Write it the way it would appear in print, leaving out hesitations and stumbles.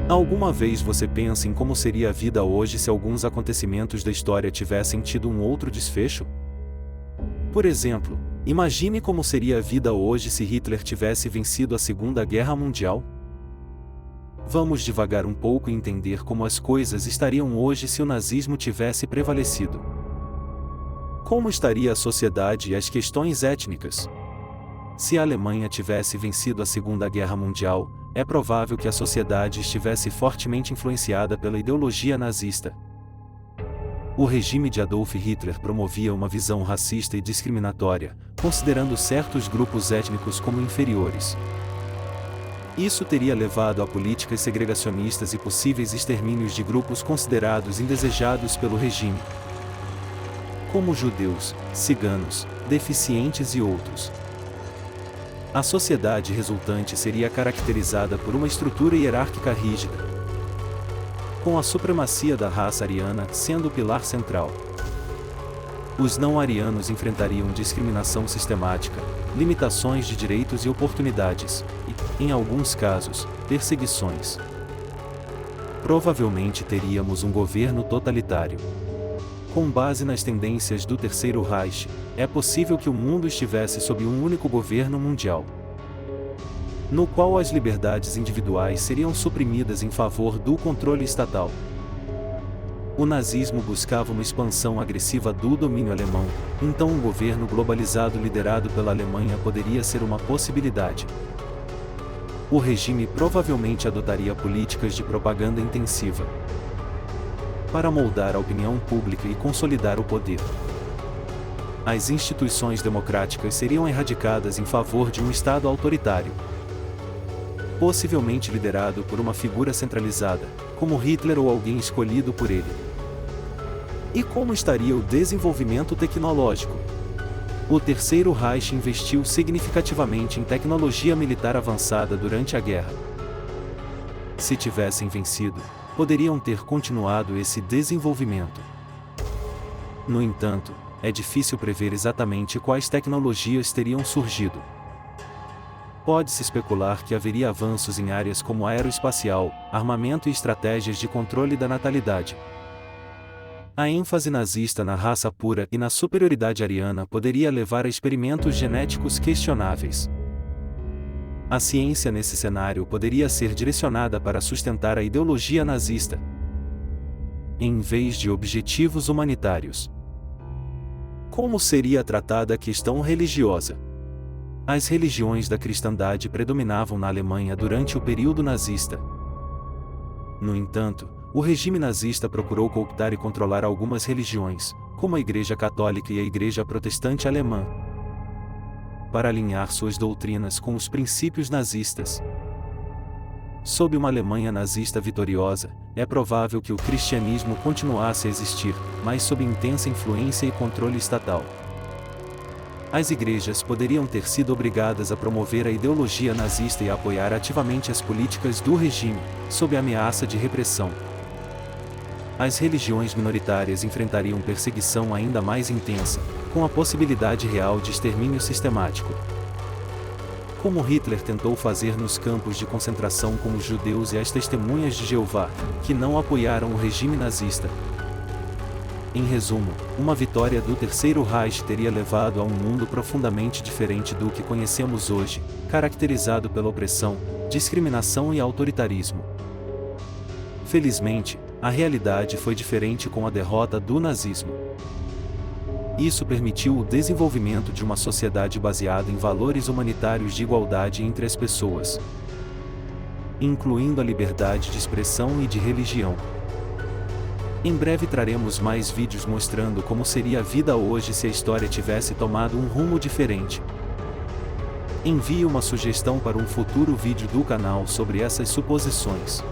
Alguma vez você pensa em como seria a vida hoje se alguns acontecimentos da história tivessem tido um outro desfecho? Por exemplo, imagine como seria a vida hoje se Hitler tivesse vencido a Segunda Guerra Mundial? Vamos divagar um pouco e entender como as coisas estariam hoje se o nazismo tivesse prevalecido. Como estaria a sociedade e as questões étnicas? Se a Alemanha tivesse vencido a Segunda Guerra Mundial, é provável que a sociedade estivesse fortemente influenciada pela ideologia nazista. O regime de Adolf Hitler promovia uma visão racista e discriminatória, considerando certos grupos étnicos como inferiores. Isso teria levado a políticas segregacionistas e possíveis extermínios de grupos considerados indesejados pelo regime, como judeus, ciganos, deficientes e outros. A sociedade resultante seria caracterizada por uma estrutura hierárquica rígida, com a supremacia da raça ariana sendo o pilar central. Os não-arianos enfrentariam discriminação sistemática, limitações de direitos e oportunidades, e, em alguns casos, perseguições. Provavelmente teríamos um governo totalitário. Com base nas tendências do Terceiro Reich, é possível que o mundo estivesse sob um único governo mundial, no qual as liberdades individuais seriam suprimidas em favor do controle estatal. O nazismo buscava uma expansão agressiva do domínio alemão, então um governo globalizado liderado pela Alemanha poderia ser uma possibilidade. O regime provavelmente adotaria políticas de propaganda intensiva para moldar a opinião pública e consolidar o poder. As instituições democráticas seriam erradicadas em favor de um Estado autoritário, possivelmente liderado por uma figura centralizada, como Hitler ou alguém escolhido por ele. E como estaria o desenvolvimento tecnológico? O Terceiro Reich investiu significativamente em tecnologia militar avançada durante a guerra. Se tivessem vencido, poderiam ter continuado esse desenvolvimento. No entanto, é difícil prever exatamente quais tecnologias teriam surgido. Pode-se especular que haveria avanços em áreas como aeroespacial, armamento e estratégias de controle da natalidade. A ênfase nazista na raça pura e na superioridade ariana poderia levar a experimentos genéticos questionáveis. A ciência nesse cenário poderia ser direcionada para sustentar a ideologia nazista, em vez de objetivos humanitários. Como seria tratada a questão religiosa? As religiões da cristandade predominavam na Alemanha durante o período nazista. No entanto, o regime nazista procurou cooptar e controlar algumas religiões, como a Igreja Católica e a Igreja Protestante Alemã, para alinhar suas doutrinas com os princípios nazistas. Sob uma Alemanha nazista vitoriosa, é provável que o cristianismo continuasse a existir, mas sob intensa influência e controle estatal. As igrejas poderiam ter sido obrigadas a promover a ideologia nazista e a apoiar ativamente as políticas do regime, sob a ameaça de repressão. As religiões minoritárias enfrentariam perseguição ainda mais intensa, com a possibilidade real de extermínio sistemático, como Hitler tentou fazer nos campos de concentração com os judeus e as testemunhas de Jeová, que não apoiaram o regime nazista. Em resumo, uma vitória do Terceiro Reich teria levado a um mundo profundamente diferente do que conhecemos hoje, caracterizado pela opressão, discriminação e autoritarismo. Felizmente, a realidade foi diferente com a derrota do nazismo. Isso permitiu o desenvolvimento de uma sociedade baseada em valores humanitários de igualdade entre as pessoas, incluindo a liberdade de expressão e de religião. Em breve traremos mais vídeos mostrando como seria a vida hoje se a história tivesse tomado um rumo diferente. Envie uma sugestão para um futuro vídeo do canal sobre essas suposições.